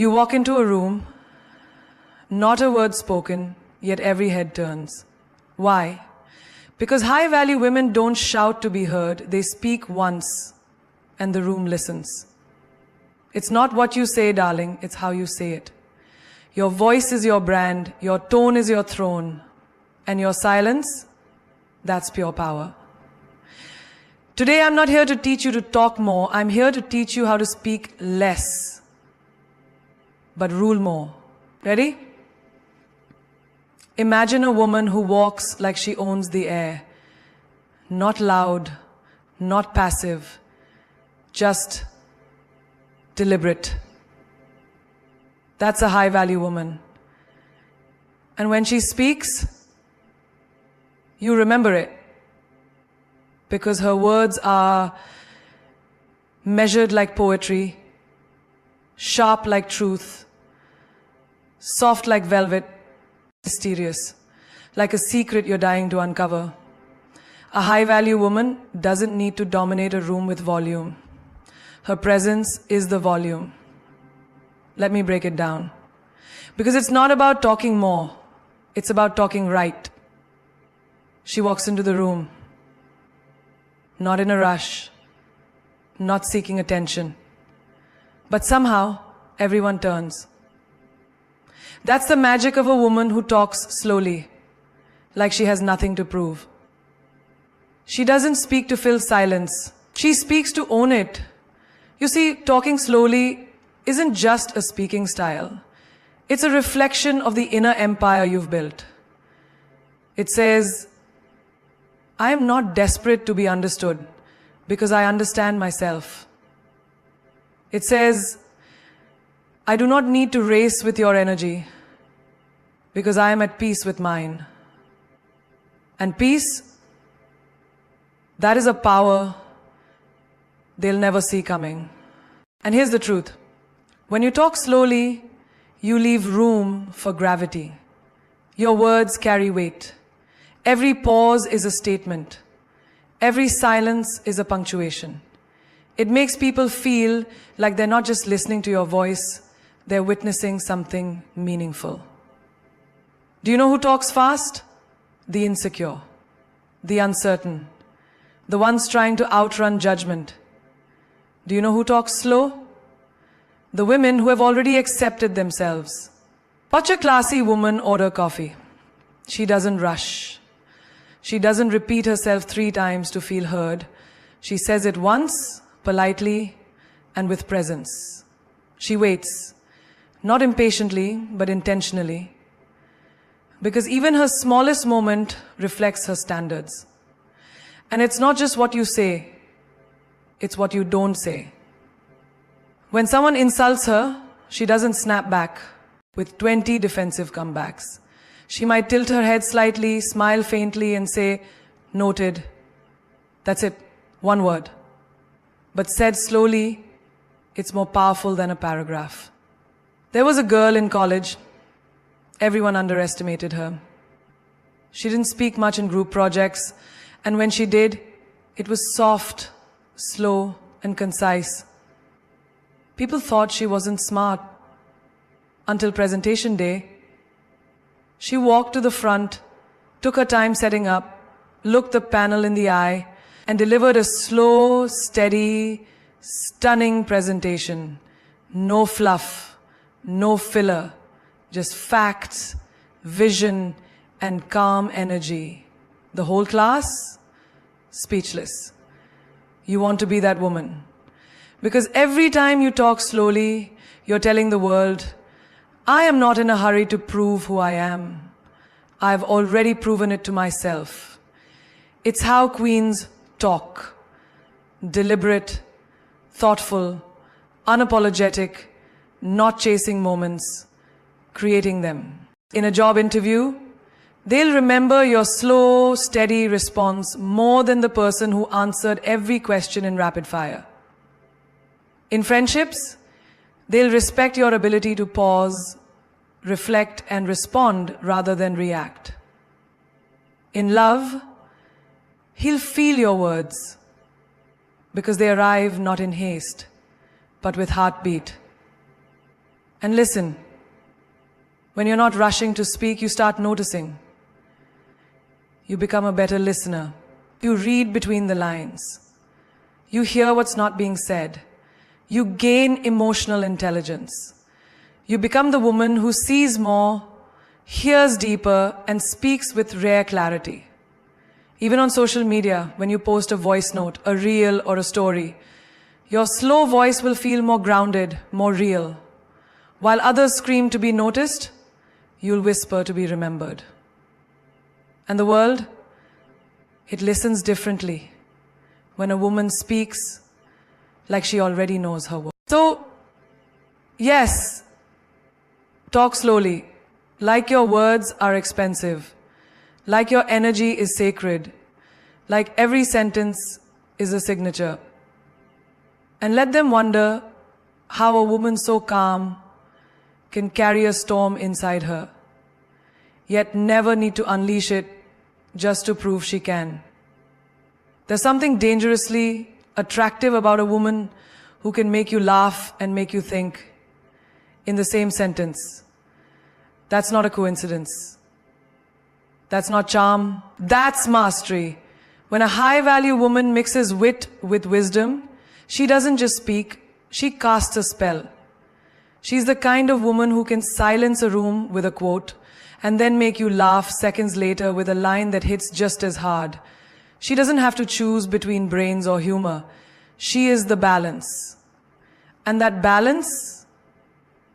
You walk into a room, not a word spoken, yet every head turns. Why? Because high-value women don't shout to be heard. They speak once, and the room listens. It's not what you say, darling, it's how you say it. Your voice is your brand, your tone is your throne, and your silence, that's pure power. Today, I'm not here to teach you to talk more. I'm here to teach you how to speak less, but rule more. Ready? Imagine a woman who walks like she owns the air. Not loud, not passive, just deliberate. That's a high-value woman. And when she speaks, you remember it. Because her words are measured like poetry, sharp like truth, soft like velvet, mysterious, like a secret you're dying to uncover. A high-value woman doesn't need to dominate a room with volume. Her presence is the volume. Let me break it down. Because it's not about talking more, it's about talking right. She walks into the room, not in a rush, not seeking attention. But somehow, everyone turns. That's the magic of a woman who talks slowly, like she has nothing to prove. She doesn't speak to fill silence. She speaks to own it. You see, talking slowly isn't just a speaking style. It's a reflection of the inner empire you've built. It says, I am not desperate to be understood because I understand myself. It says, I do not need to race with your energy because I am at peace with mine. And peace, that is a power they'll never see coming. And here's the truth. When you talk slowly, you leave room for gravity. Your words carry weight. Every pause is a statement. Every silence is a punctuation. It makes people feel like they're not just listening to your voice, they're witnessing something meaningful. Do you know who talks fast? The insecure, the uncertain, the ones trying to outrun judgment. Do you know who talks slow? The women who have already accepted themselves. Watch a classy woman order coffee. She doesn't rush. She doesn't repeat herself 3 times to feel heard. She says it once, politely, and with presence. She waits, not impatiently, but intentionally. Because even her smallest moment reflects her standards. And it's not just what you say, it's what you don't say. When someone insults her, she doesn't snap back with 20 defensive comebacks. She might tilt her head slightly, smile faintly, and say, noted. That's it, 1 word. But said slowly, it's more powerful than a paragraph. There was a girl in college. Everyone underestimated her. She didn't speak much in group projects, and when she did, it was soft, slow, and concise. People thought she wasn't smart. Until presentation day, she walked to the front, took her time setting up, looked the panel in the eye, and delivered a slow, steady, stunning presentation. No fluff, no filler, just facts, vision, and calm energy. The whole class, speechless. You want to be that woman. Because every time you talk slowly, you're telling the world, I am not in a hurry to prove who I am. I've already proven it to myself. It's how queens talk. Deliberate, thoughtful, unapologetic, not chasing moments, creating them. In a job interview, they'll remember your slow, steady response more than the person who answered every question in rapid fire. In friendships, they'll respect your ability to pause, reflect, and respond rather than react. In love, he'll feel your words because they arrive not in haste, but with heartbeat. And listen. When you're not rushing to speak, you start noticing. You become a better listener. You read between the lines. You hear what's not being said. You gain emotional intelligence. You become the woman who sees more, hears deeper, and speaks with rare clarity. Even on social media, when you post a voice note, a reel, or a story, your slow voice will feel more grounded, more real. While others scream to be noticed, you'll whisper to be remembered. And the world, it listens differently when a woman speaks like she already knows her work. So, yes, talk slowly, like your words are expensive, like your energy is sacred, like every sentence is a signature. And let them wonder how a woman so calm can carry a storm inside her, yet never need to unleash it just to prove she can. There's something dangerously attractive about a woman who can make you laugh and make you think in the same sentence. That's not a coincidence. That's not charm. That's mastery. When a high-value woman mixes wit with wisdom, she doesn't just speak, she casts a spell. She's the kind of woman who can silence a room with a quote and then make you laugh seconds later with a line that hits just as hard. She doesn't have to choose between brains or humor. She is the balance. And that balance,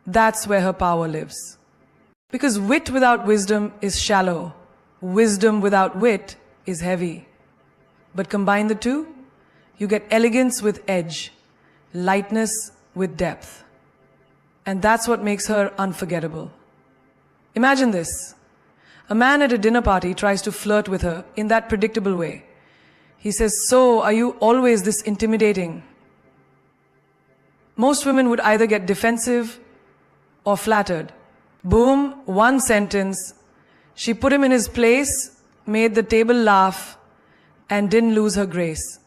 that's where her power lives. Because wit without wisdom is shallow. Wisdom without wit is heavy. But combine the two, you get elegance with edge, lightness with depth. And that's what makes her unforgettable. Imagine this. A man at a dinner party tries to flirt with her in that predictable way. He says, "So, are you always this intimidating?" Most women would either get defensive or flattered. Boom, one sentence. She put him in his place, made the table laugh, and didn't lose her grace.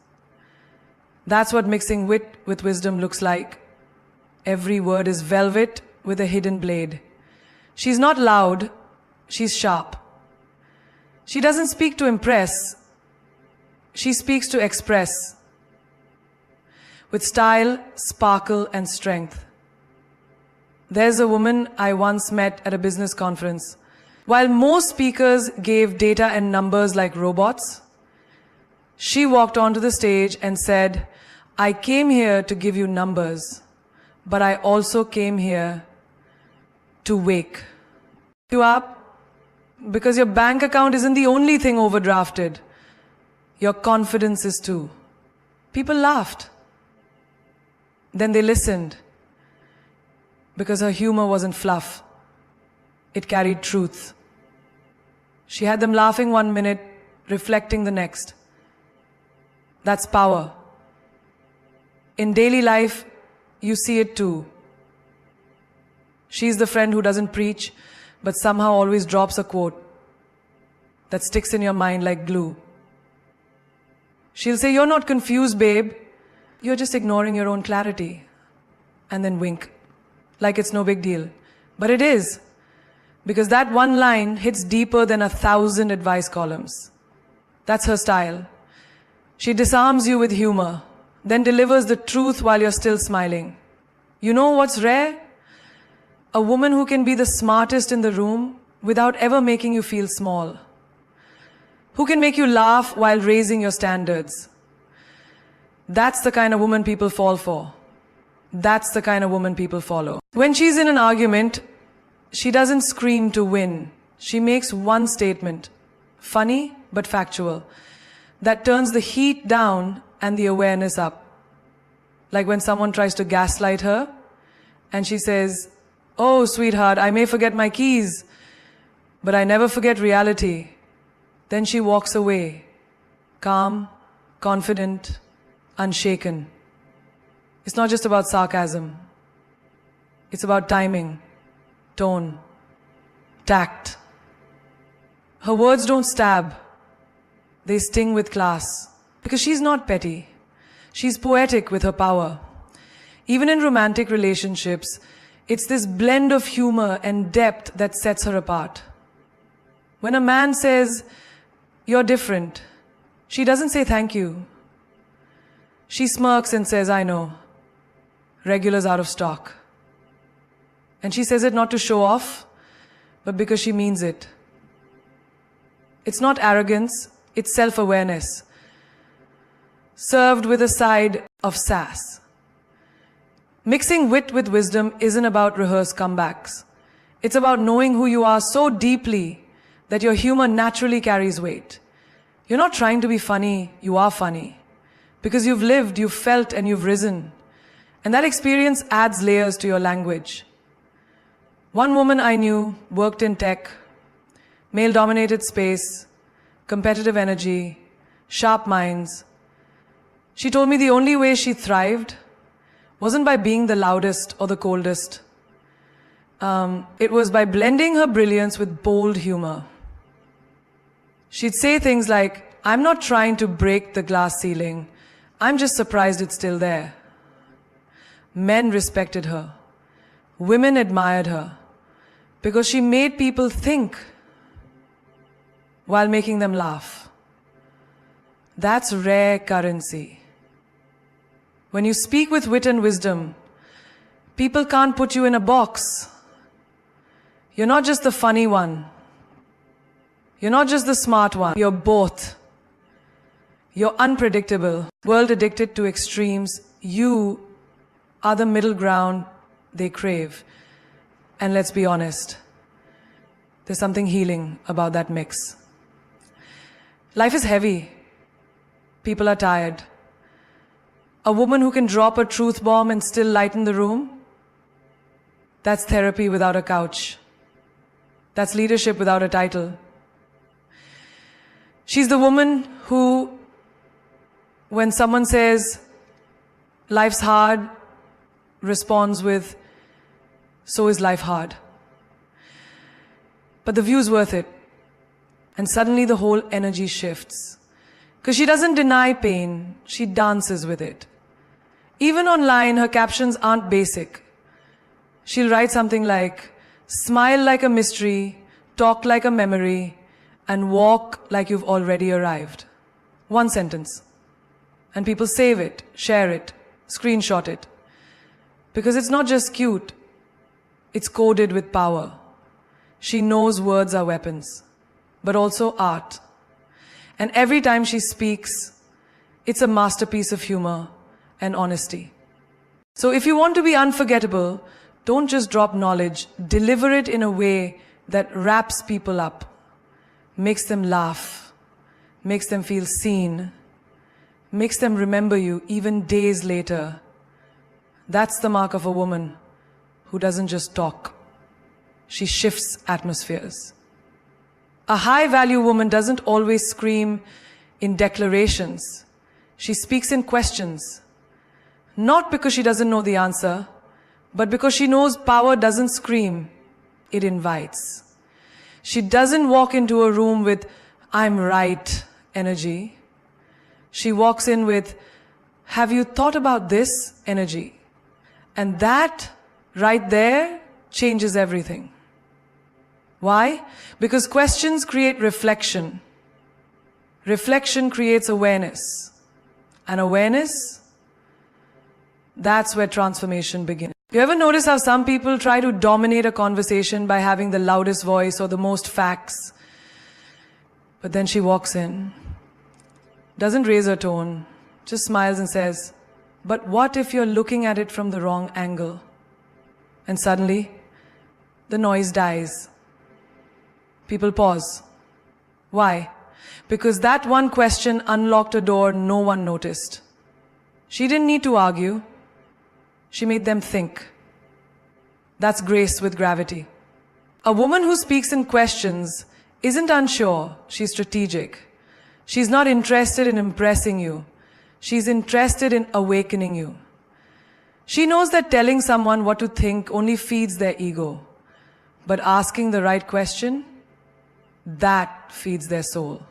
That's what mixing wit with wisdom looks like. Every word is velvet with a hidden blade. She's not loud, she's sharp. She doesn't speak to impress, she speaks to express. With style, sparkle, and strength. There's a woman I once met at a business conference. While most speakers gave data and numbers like robots, she walked onto the stage and said, "I came here to give you numbers, but I also came here to wake you up, because your bank account isn't the only thing overdrafted. Your confidence is too." People laughed. Then they listened, because her humor wasn't fluff. It carried truth. She had them laughing 1 minute, reflecting the next. That's power. In daily life, you see it too. She's the friend who doesn't preach, but somehow always drops a quote that sticks in your mind like glue. She'll say, "You're not confused, babe. You're just ignoring your own clarity." And then wink, like it's no big deal. But it is, because that one line hits deeper than 1,000 advice columns. That's her style. She disarms you with humor, then delivers the truth while you're still smiling. You know what's rare? A woman who can be the smartest in the room without ever making you feel small. Who can make you laugh while raising your standards. That's the kind of woman people fall for. That's the kind of woman people follow. When she's in an argument, she doesn't scream to win. She makes one statement, funny but factual, that turns the heat down and the awareness up. Like when someone tries to gaslight her and she says, "Oh, sweetheart, I may forget my keys, but I never forget reality." Then she walks away, calm, confident, unshaken. It's not just about sarcasm. It's about timing, tone, tact. Her words don't stab. They sting with class. Because she's not petty. She's poetic with her power. Even in romantic relationships, It's this blend of humor and depth that sets her apart. When a man says, "You're different," she doesn't say thank you. She smirks and says, "I know. Regular's out of stock." And she says it not to show off, but because she means it. It's not arrogance, it's self-awareness, served with a side of sass. Mixing wit with wisdom isn't about rehearsed comebacks. It's about knowing who you are so deeply that your humor naturally carries weight. You're not trying to be funny, you are funny. Because you've lived, you've felt, and you've risen. And that experience adds layers to your language. One woman I knew worked in tech, male-dominated space, competitive energy, sharp minds. She told me the only way she thrived wasn't by being the loudest or the coldest. It was by blending her brilliance with bold humor. She'd say things like, "I'm not trying to break the glass ceiling. I'm just surprised it's still there." Men respected her. Women admired her because she made people think while making them laugh. That's rare currency. When you speak with wit and wisdom, people can't put you in a box. You're not just the funny one. You're not just the smart one. You're both. You're unpredictable. World addicted to extremes. You are the middle ground they crave. And let's be honest, there's something healing about that mix. Life is heavy. People are tired. A woman who can drop a truth bomb and still lighten the room, that's therapy without a couch. That's leadership without a title. She's the woman who, when someone says, "Life's hard," responds with, "So is life hard." But the view's worth it. And suddenly the whole energy shifts. Because she doesn't deny pain, she dances with it. Even online, her captions aren't basic. She'll write something like, "Smile like a mystery, talk like a memory, and walk like you've already arrived." One sentence. And people save it, share it, screenshot it. Because it's not just cute, it's coded with power. She knows words are weapons, but also art. And every time she speaks, it's a masterpiece of humor and honesty. So if you want to be unforgettable, don't just drop knowledge, deliver it in a way that wraps people up, makes them laugh, makes them feel seen, makes them remember you even days later. That's the mark of a woman who doesn't just talk. She shifts atmospheres. A high-value woman doesn't always scream in declarations. She speaks in questions. Not because she doesn't know the answer, but because she knows power doesn't scream, it invites. She doesn't walk into a room with "I'm right" energy. She walks in with "Have you thought about this" energy. And that right there changes everything. Why? Because questions create reflection. Reflection creates awareness. And awareness, that's where transformation begins. You ever notice how some people try to dominate a conversation by having the loudest voice or the most facts? But then she walks in, doesn't raise her tone, just smiles and says, "But what if you're looking at it from the wrong angle?" And suddenly, the noise dies. People pause. Why? Because that one question unlocked a door no one noticed. She didn't need to argue. She made them think. That's grace with gravity. A woman who speaks in questions isn't unsure, she's strategic. She's not interested in impressing you. She's interested in awakening you. She knows that telling someone what to think only feeds their ego. But asking the right question, that feeds their soul.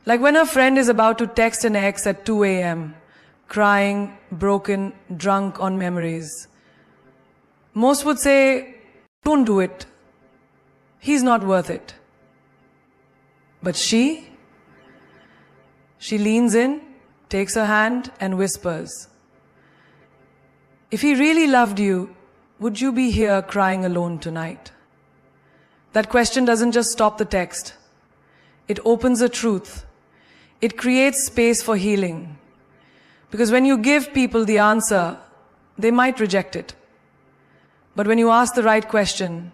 Like when a friend is about to text an ex at 2 a.m., crying, broken, drunk on memories. Most would say, don't do it. He's not worth it. But she leans in, takes her hand and whispers, if he really loved you, would you be here crying alone tonight? That question doesn't just stop the text. It opens a truth. It creates space for healing. Because when you give people the answer, they might reject it. But when you ask the right question,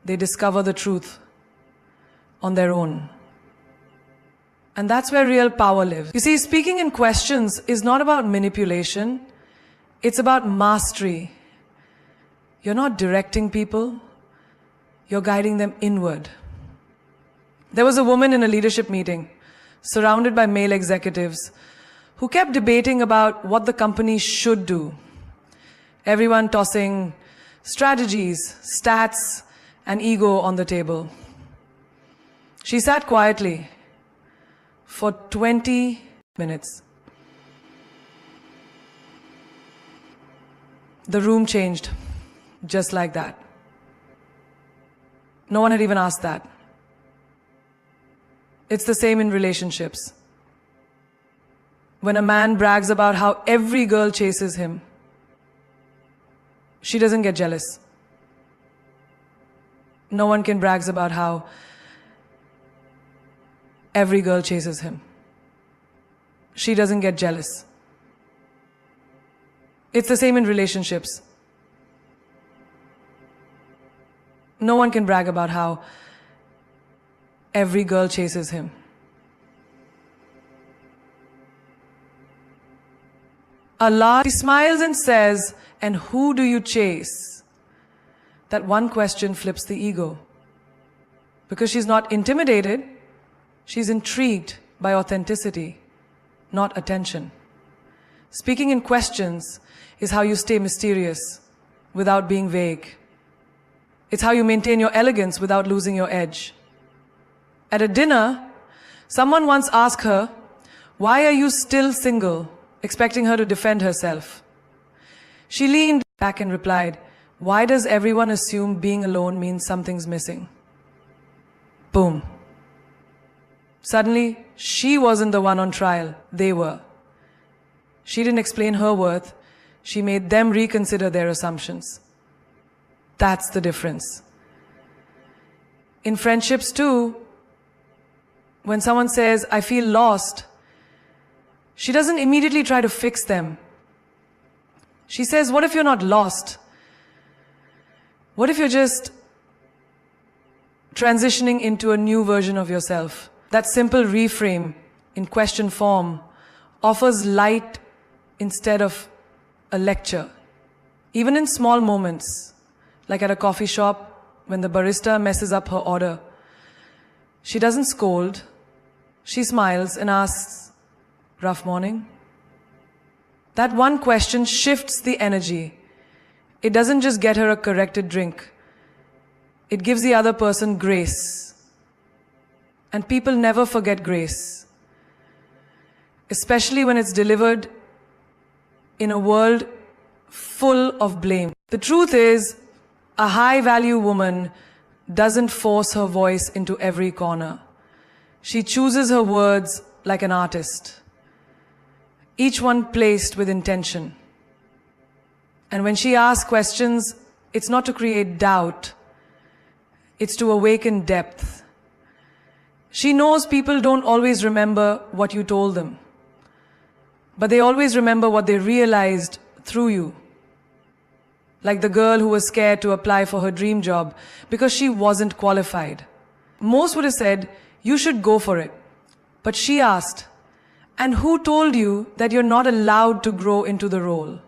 they discover the truth on their own. And that's where real power lives. You see, speaking in questions is not about manipulation. It's about mastery. You're not directing people. You're guiding them inward. There was a woman in a leadership meeting, surrounded by male executives, who kept debating about what the company should do. Everyone tossing strategies, stats, and ego on the table. She sat quietly for 20 minutes. The room changed, just like that. No one had even asked that. It's the same in relationships. When a man brags about how every girl chases him, she doesn't get jealous. No one can brag about how every girl chases him. She doesn't get jealous. It's the same in relationships. No one can brag about how every girl chases him. Allah smiles and says, and who do you chase? That one question flips the ego. Because she's not intimidated, she's intrigued by authenticity, not attention. Speaking in questions is how you stay mysterious without being vague. It's how you maintain your elegance without losing your edge. At a dinner, someone once asked her, why are you still single? Expecting her to defend herself. She leaned back and replied, why does everyone assume being alone means something's missing? Boom. Suddenly, she wasn't the one on trial, they were. She didn't explain her worth, she made them reconsider their assumptions. That's the difference. In friendships too, when someone says, I feel lost, she doesn't immediately try to fix them. She says, what if you're not lost? What if you're just transitioning into a new version of yourself? That simple reframe in question form offers light instead of a lecture. Even in small moments, like at a coffee shop when the barista messes up her order, she doesn't scold, she smiles and asks, rough morning? That one question shifts the energy. It doesn't just get her a corrected drink. It gives the other person grace. And people never forget grace. Especially when it's delivered in a world full of blame. The truth is, a high-value woman doesn't force her voice into every corner. She chooses her words like an artist. Each one placed with intention. And when she asks questions, it's not to create doubt, it's to awaken depth. She knows people don't always remember what you told them, but they always remember what they realized through you. Like the girl who was scared to apply for her dream job because she wasn't qualified. Most would have said, you should go for it. But she asked, and who told you that you're not allowed to grow into the role?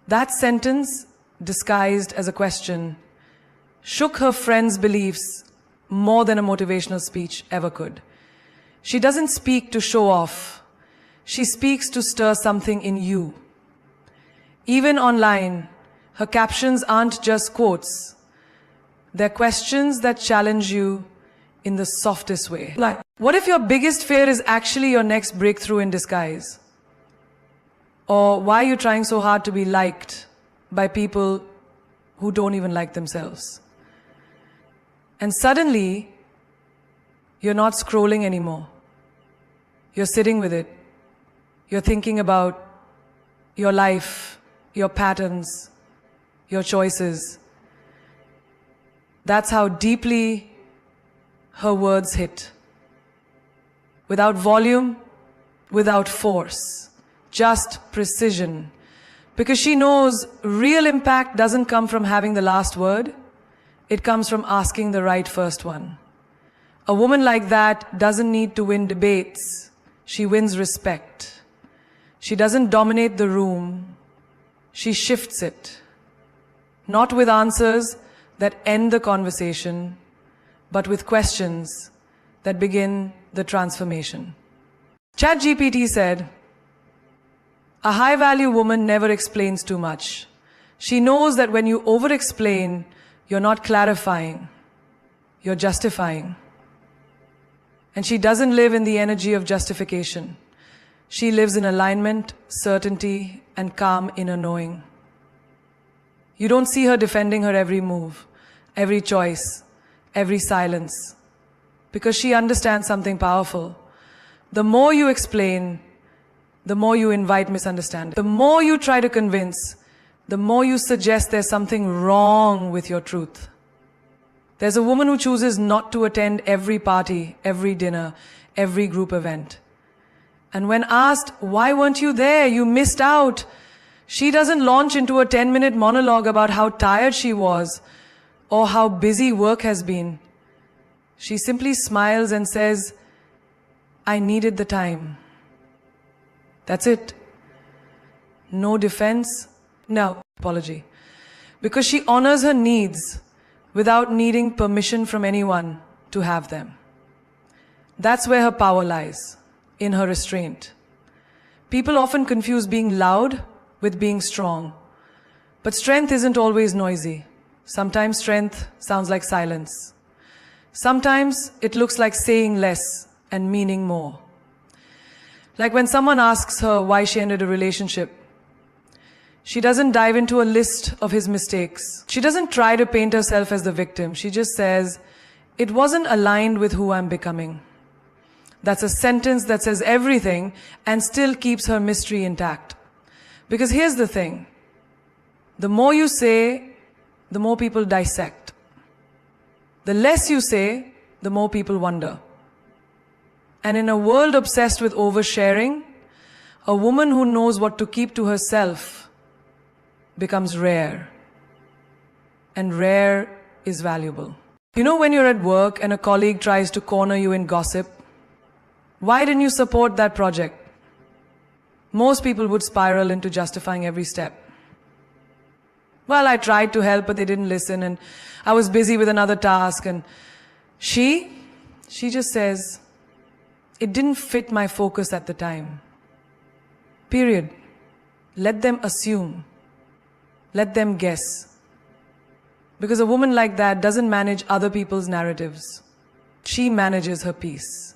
That sentence, disguised as a question, shook her friend's beliefs more than a motivational speech ever could. She doesn't speak to show off. She speaks to stir something in you. Even online, her captions aren't just quotes. They're questions that challenge you in the softest way. Like, what if your biggest fear is actually your next breakthrough in disguise? Or why are you trying so hard to be liked by people who don't even like themselves. And suddenly, you're not scrolling anymore. You're sitting with it. You're thinking about your life, your patterns, your choices. That's how deeply her words hit. Without volume, without force, just precision. Because she knows real impact doesn't come from having the last word. It comes from asking the right first one. A woman like that doesn't need to win debates. She wins respect. She doesn't dominate the room. She shifts it. Not with answers that end the conversation, but with questions that begin the transformation. ChatGPT said, "A high-value woman never explains too much. She knows that when you over-explain, you're not clarifying, you're justifying. And she doesn't live in the energy of justification. She lives in alignment, certainty, and calm inner knowing. You don't see her defending her every move, every choice, every silence, because she understands something powerful. The more you explain, the more you invite misunderstanding. The more you try to convince, the more you suggest there's something wrong with your truth. There's a woman who chooses not to attend every party, every dinner, every group event. And when asked, why weren't you there? You missed out. She doesn't launch into a 10-minute monologue about how tired she was or how busy work has been. She simply smiles and says, I needed the time. That's it. No defense, no apology. Because she honors her needs without needing permission from anyone to have them. That's where her power lies, in her restraint. People often confuse being loud with being strong. But strength isn't always noisy. Sometimes strength sounds like silence. Sometimes it looks like saying less and meaning more. Like when someone asks her why she ended a relationship, she doesn't dive into a list of his mistakes. She doesn't try to paint herself as the victim. She just says, it wasn't aligned with who I'm becoming. That's a sentence that says everything and still keeps her mystery intact. Because here's the thing. The more you say, the more people dissect. The less you say, the more people wonder. And in a world obsessed with oversharing, a woman who knows what to keep to herself becomes rare. And rare is valuable. You know when you're at work and a colleague tries to corner you in gossip? Why didn't you support that project? Most people would spiral into justifying every step. Well, I tried to help, but they didn't listen, and I was busy with another task, and she just says, it didn't fit my focus at the time. Period. Let them assume. Let them guess. Because a woman like that doesn't manage other people's narratives. She manages her peace.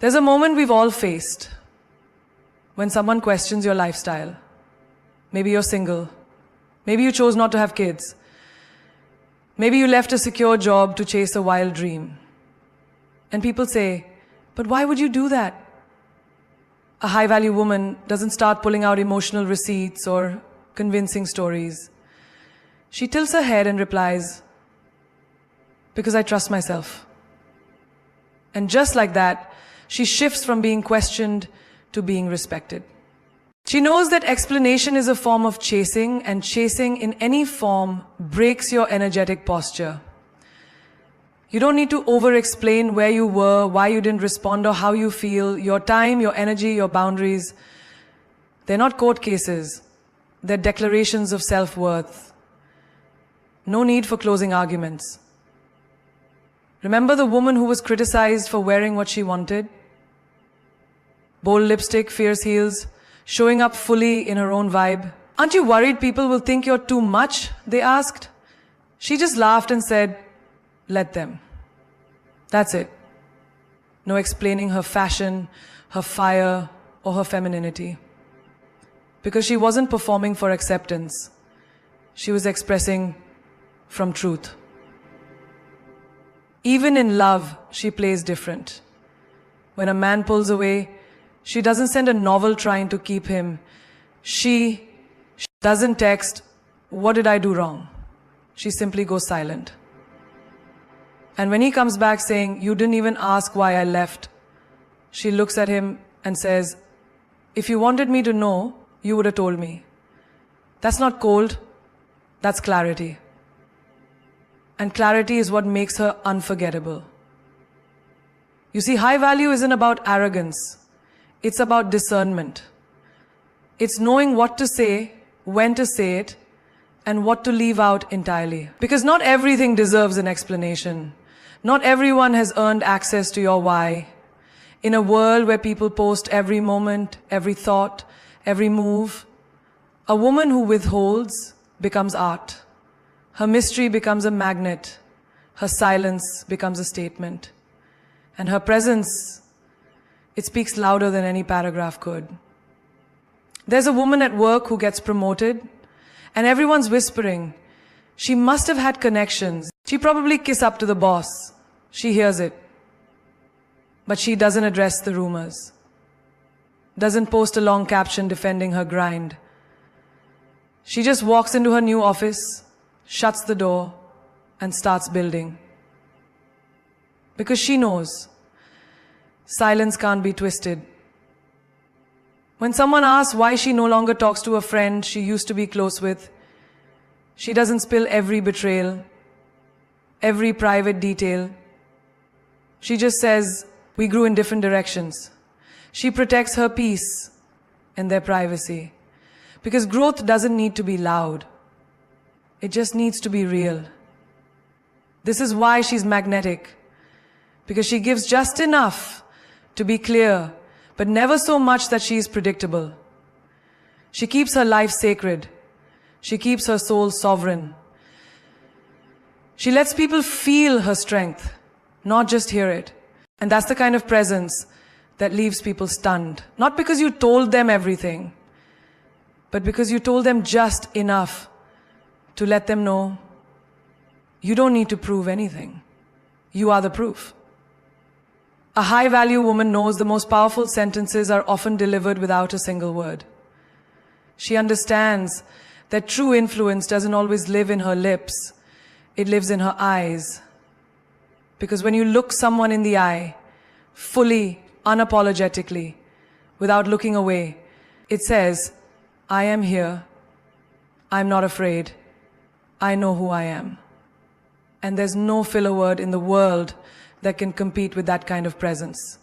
There's a moment we've all faced when someone questions your lifestyle. Maybe you're single. Maybe you chose not to have kids. Maybe you left a secure job to chase a wild dream. And people say, but why would you do that? A high-value woman doesn't start pulling out emotional receipts or convincing stories. She tilts her head and replies, because I trust myself. And just like that, she shifts from being questioned to being respected. She knows that explanation is a form of chasing, and chasing in any form breaks your energetic posture. You don't need to over-explain where you were, why you didn't respond, or how you feel, your time, your energy, your boundaries. They're not court cases. They're declarations of self-worth. No need for closing arguments. Remember the woman who was criticized for wearing what she wanted? Bold lipstick, fierce heels, showing up fully in her own vibe. Aren't you worried people will think you're too much? They asked. She just laughed and said, let them. That's it. No explaining her fashion, her fire, or her femininity. Because she wasn't performing for acceptance. She was expressing from truth. Even in love, she plays different. When a man pulls away, she doesn't send a novel trying to keep him. She doesn't text, "What did I do wrong?" She simply goes silent. And when he comes back saying, "You didn't even ask why I left," she looks at him and says, "If you wanted me to know, you would have told me." That's not cold, that's clarity. And clarity is what makes her unforgettable. You see, high value isn't about arrogance. It's about discernment. It's knowing what to say, when to say it, and what to leave out entirely. Because not everything deserves an explanation. Not everyone has earned access to your why. In a world where people post every moment, every thought, every move, a woman who withholds becomes art. Her mystery becomes a magnet. Her silence becomes a statement. And her presence, it speaks louder than any paragraph could. There's a woman at work who gets promoted, and everyone's whispering, "She must have had connections. She probably kissed up to the boss." She hears it. But she doesn't address the rumors. Doesn't post a long caption defending her grind. She just walks into her new office, shuts the door, and starts building. Because she knows silence can't be twisted. When someone asks why she no longer talks to a friend she used to be close with, she doesn't spill every betrayal, every private detail. She just says, "We grew in different directions." She protects her peace and their privacy. Because growth doesn't need to be loud. It just needs to be real. This is why she's magnetic. Because she gives just enough to be clear, but never so much that she is predictable. She keeps her life sacred. She keeps her soul sovereign. She lets people feel her strength, not just hear it. And that's the kind of presence that leaves people stunned. Not because you told them everything, but because you told them just enough to let them know you don't need to prove anything. You are the proof. A high-value woman knows the most powerful sentences are often delivered without a single word. She understands that true influence doesn't always live in her lips. It lives in her eyes. Because when you look someone in the eye, fully, unapologetically, without looking away, it says, "I am here. I'm not afraid. I know who I am." And there's no filler word in the world that can compete with that kind of presence.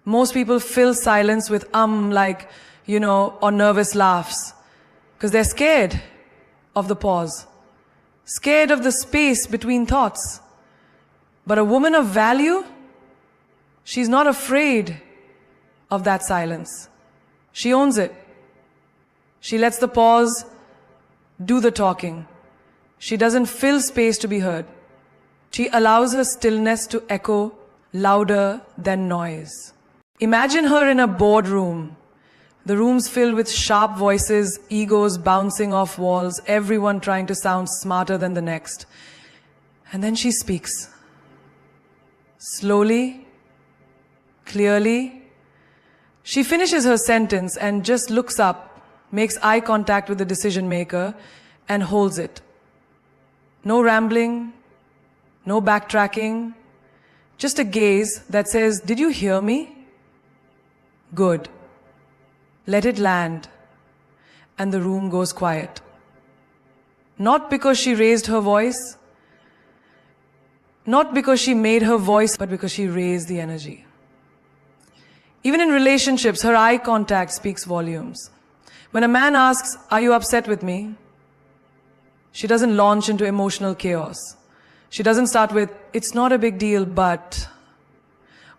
Most people fill silence with like, or nervous laughs. Because they're scared of the pause. Scared of the space between thoughts. But a woman of value, she's not afraid of that silence. She owns it. She lets the pause do the talking. She doesn't fill space to be heard. She allows her stillness to echo louder than noise. Imagine her in a boardroom. The room's filled with sharp voices, egos bouncing off walls, everyone trying to sound smarter than the next. And then she speaks. Slowly, clearly. She finishes her sentence and just looks up, makes eye contact with the decision maker, and holds it. No rambling, no backtracking, just a gaze that says, "Did you hear me? Good." Let it land, and the room goes quiet. Not because she raised her voice, not because she made her voice, but because she raised the energy. Even in relationships, her eye contact speaks volumes. When a man asks, "Are you upset with me?" she doesn't launch into emotional chaos. She doesn't start with, "It's not a big deal, but,"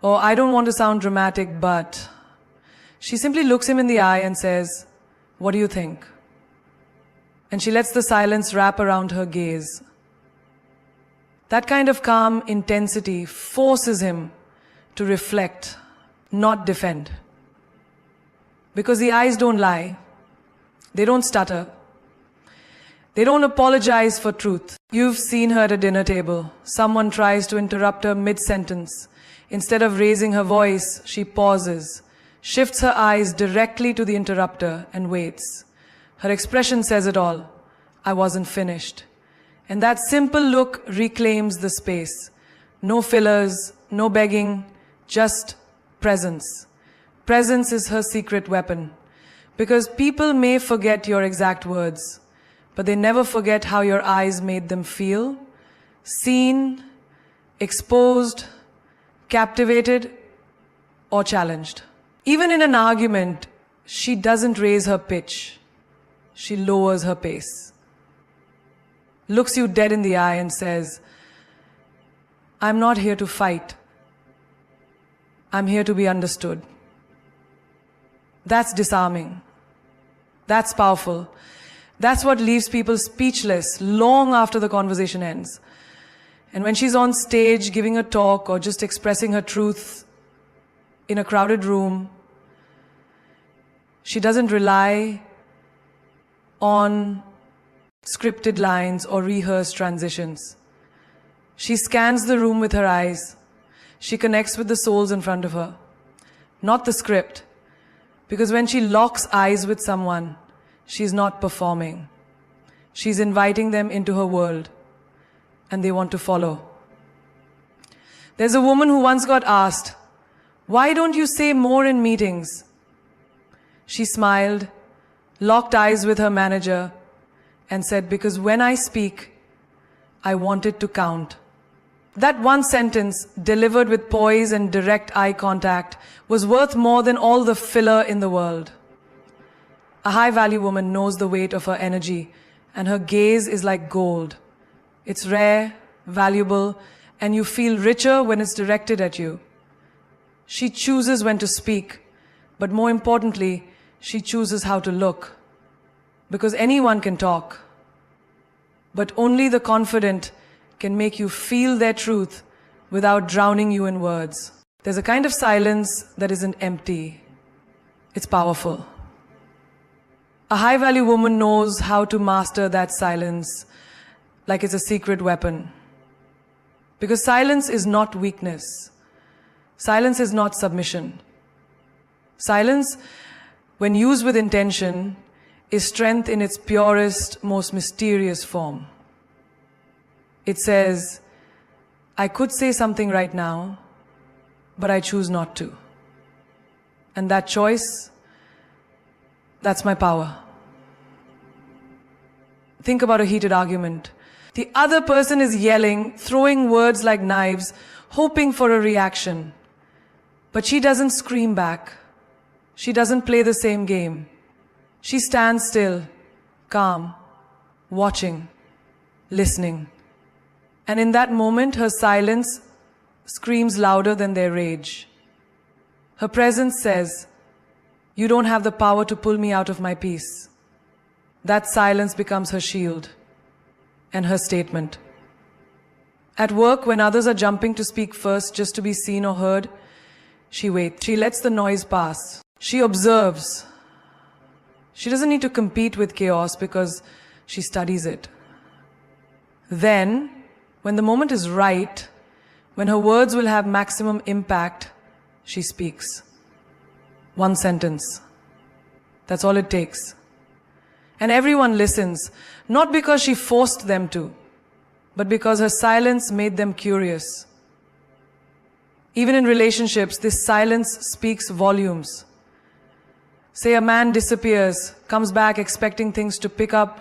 or "I don't want to sound dramatic, but." She simply looks him in the eye and says, "What do you think?" And she lets the silence wrap around her gaze. That kind of calm intensity forces him to reflect, not defend. Because the eyes don't lie. They don't stutter. They don't apologize for truth. You've seen her at a dinner table. Someone tries to interrupt her mid-sentence. Instead of raising her voice, she pauses, shifts her eyes directly to the interrupter and waits. Her expression says it all. I wasn't finished. And that simple look reclaims the space. No fillers, no begging, just presence. Presence is her secret weapon. Because people may forget your exact words, but they never forget how your eyes made them feel. Seen, exposed, captivated, or challenged. Even in an argument, she doesn't raise her pitch. She lowers her pace. Looks you dead in the eye and says, I'm not here to fight. I'm here to be understood. That's disarming. That's powerful. That's what leaves people speechless long after the conversation ends. And when she's on stage giving a talk or just expressing her truth in a crowded room, she doesn't rely on scripted lines or rehearsed transitions. She scans the room with her eyes. She connects with the souls in front of her, not the script. Because when she locks eyes with someone, she's not performing. She's inviting them into her world, and they want to follow. There's a woman who once got asked, why don't you say more in meetings? She smiled, locked eyes with her manager, and said, because when I speak, I want it to count. That one sentence, delivered with poise and direct eye contact, was worth more than all the filler in the world. A high-value woman knows the weight of her energy, and her gaze is like gold. It's rare, valuable, and you feel richer when it's directed at you. She chooses when to speak, but more importantly, she chooses how to look. Because anyone can talk, but only the confident can make you feel their truth without drowning you in words. There's a kind of silence that isn't empty. It's powerful. A high-value woman knows how to master that silence like it's a secret weapon. Because silence is not weakness. Silence is not submission. Silence, when used with intention, is strength in its purest, most mysterious form. It says, I could say something right now, but I choose not to. And that choice, that's my power. Think about a heated argument. The other person is yelling, throwing words like knives, hoping for a reaction. But she doesn't scream back. She doesn't play the same game. She stands still, calm, watching, listening. And in that moment, her silence screams louder than their rage. Her presence says, you don't have the power to pull me out of my peace. That silence becomes her shield and her statement. At work, when others are jumping to speak first just to be seen or heard, she waits. She lets the noise pass. She observes. She doesn't need to compete with chaos because she studies it. Then, when the moment is right, when her words will have maximum impact, she speaks. One sentence. That's all it takes. And everyone listens, not because she forced them to, but because her silence made them curious. Even in relationships, this silence speaks volumes. Say a man disappears, comes back expecting things to pick up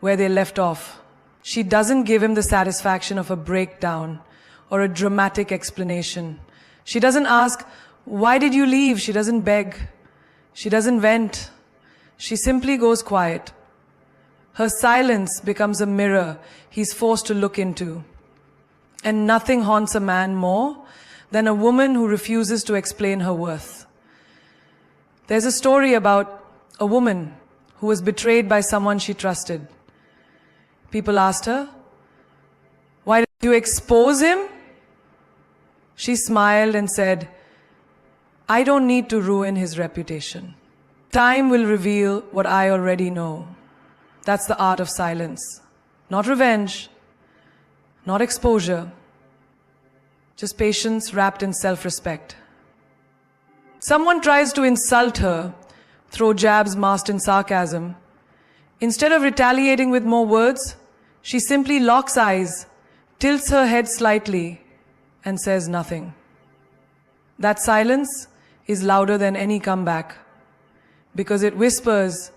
where they left off. She doesn't give him the satisfaction of a breakdown or a dramatic explanation. She doesn't ask, why did you leave? She doesn't beg. She doesn't vent. She simply goes quiet. Her silence becomes a mirror he's forced to look into. And nothing haunts a man more than a woman who refuses to explain her worth. There's a story about a woman who was betrayed by someone she trusted. People asked her, why did you expose him? She smiled and said, I don't need to ruin his reputation. Time will reveal what I already know. That's the art of silence. Not revenge, not exposure, just patience wrapped in self-respect. Someone tries to insult her, throw jabs masked in sarcasm. Instead of retaliating with more words, she simply locks eyes, tilts her head slightly, and says nothing. That silence is louder than any comeback, because it whispers,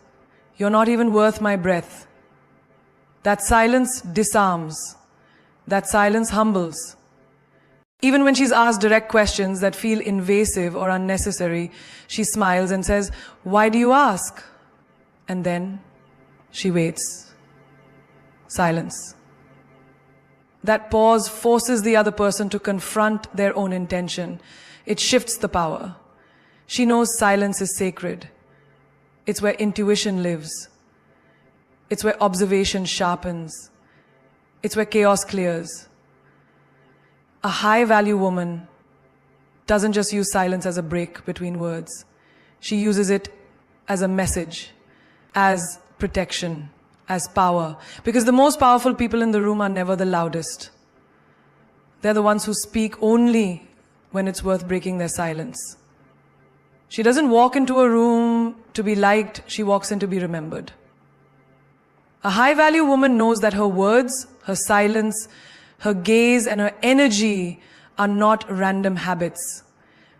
"You're not even worth my breath." That silence disarms. That silence humbles. Even when she's asked direct questions that feel invasive or unnecessary, she smiles and says, "Why do you ask?" And then she waits. Silence. That pause forces the other person to confront their own intention. It shifts the power. She knows silence is sacred. It's where intuition lives. It's where observation sharpens. It's where chaos clears. A high-value woman doesn't just use silence as a break between words. She uses it as a message, as protection, as power. Because the most powerful people in the room are never the loudest. They're the ones who speak only when it's worth breaking their silence. She doesn't walk into a room to be liked, she walks in to be remembered. A high-value woman knows that her words, her silence, her gaze and her energy are not random habits.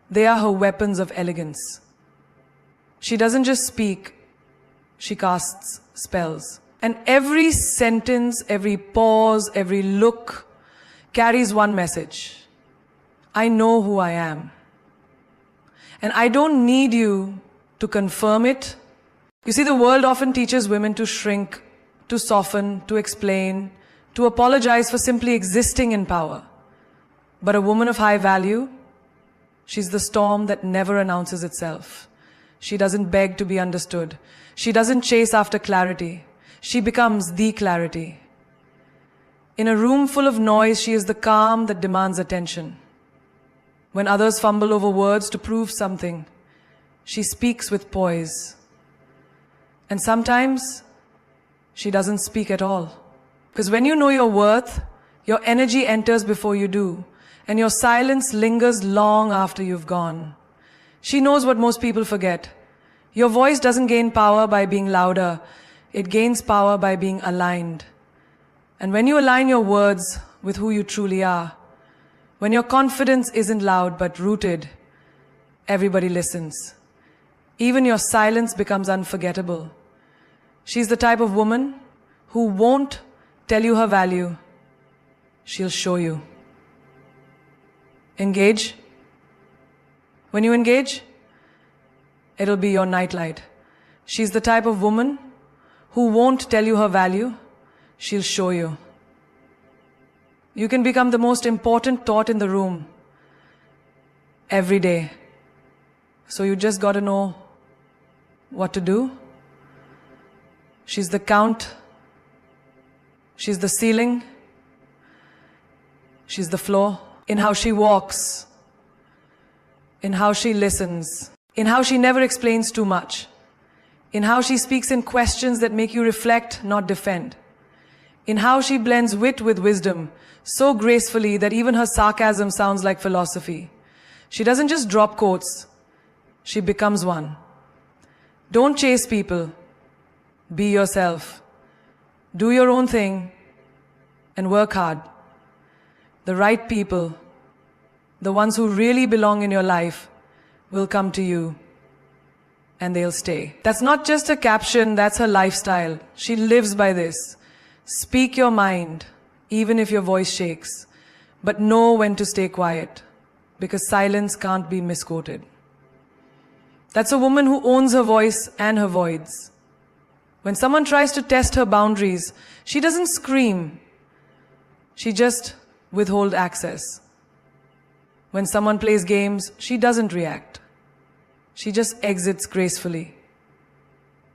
They are her weapons of elegance. She doesn't just speak, she casts spells. And every sentence, every pause, every look carries one message. I know who I am. And I don't need you to confirm it. You see, the world often teaches women to shrink, to soften, to explain, to apologize for simply existing in power. But a woman of high value, she's the storm that never announces itself. She doesn't beg to be understood. She doesn't chase after clarity. She becomes the clarity. In a room full of noise, she is the calm that demands attention. When others fumble over words to prove something, she speaks with poise. And sometimes, she doesn't speak at all. Because when you know your worth, your energy enters before you do, and your silence lingers long after you've gone. She knows what most people forget. Your voice doesn't gain power by being louder. It gains power by being aligned. And when you align your words with who you truly are, when your confidence isn't loud but rooted, everybody listens. Even your silence becomes unforgettable. She's the type of woman who won't tell you her value. She'll show you. Engage. When you engage, it'll be your nightlight. She's the type of woman who won't tell you her value. She'll show you. You can become the most important thought in the room every day. So you just got to know what to do. She's the count. She's the ceiling. She's the floor. In how she walks. In how she listens. In how she never explains too much. In how she speaks in questions that make you reflect, not defend. In how she blends wit with wisdom so gracefully that even her sarcasm sounds like philosophy. She doesn't just drop quotes. She becomes one. Don't chase people. Be yourself. Do your own thing and work hard. The right people, the ones who really belong in your life, will come to you and they'll stay. That's not just a caption, that's her lifestyle. She lives by this. Speak your mind, even if your voice shakes, but know when to stay quiet, because silence can't be misquoted. That's a woman who owns her voice and her voids. When someone tries to test her boundaries, she doesn't scream. She just withholds access. When someone plays games, she doesn't react. She just exits gracefully.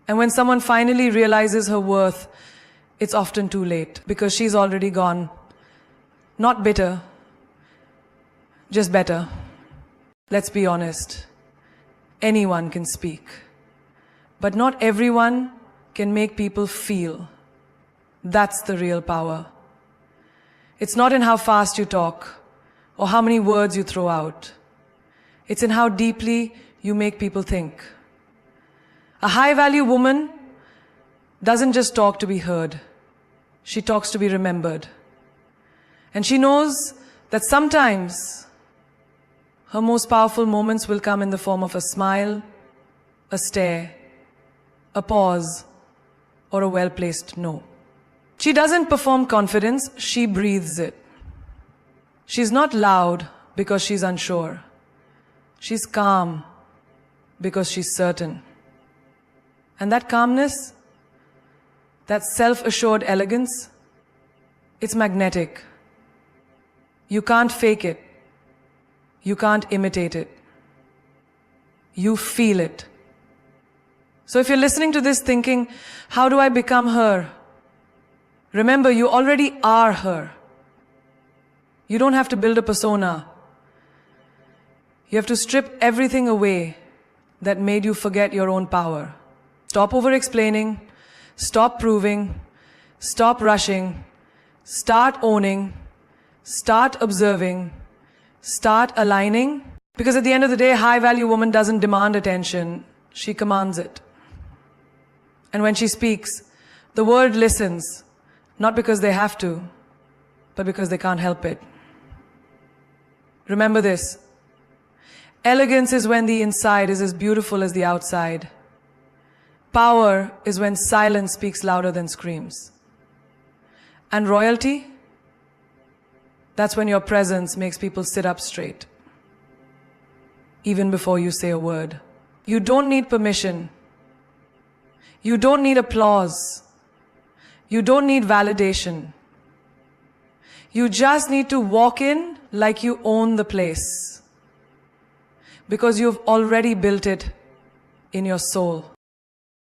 And when someone finally realizes her worth, it's often too late because she's already gone. Not bitter, just better. Let's be honest. Anyone can speak. But not everyone can make people feel. That's the real power. It's not in how fast you talk or how many words you throw out. It's in how deeply you make people think. A high-value woman doesn't just talk to be heard. She talks to be remembered. And she knows that sometimes her most powerful moments will come in the form of a smile, a stare, a pause, or a well-placed no. She doesn't perform confidence, she breathes it. She's not loud because she's unsure. She's calm because she's certain. And that calmness, that self-assured elegance, it's magnetic. You can't fake it. You can't imitate it. You feel it. So if you're listening to this thinking, how do I become her? Remember, you already are her. You don't have to build a persona. You have to strip everything away that made you forget your own power. Stop over-explaining, stop proving, stop rushing, start owning, start observing, start aligning. Because at the end of the day, a high-value woman doesn't demand attention, she commands it. And when she speaks, the world listens, not because they have to, but because they can't help it. Remember this. Elegance is when the inside is as beautiful as the outside. Power is when silence speaks louder than screams. And royalty? That's when your presence makes people sit up straight, even before you say a word. You don't need permission. You don't need applause. You don't need validation. You just need to walk in like you own the place, because you've already built it in your soul.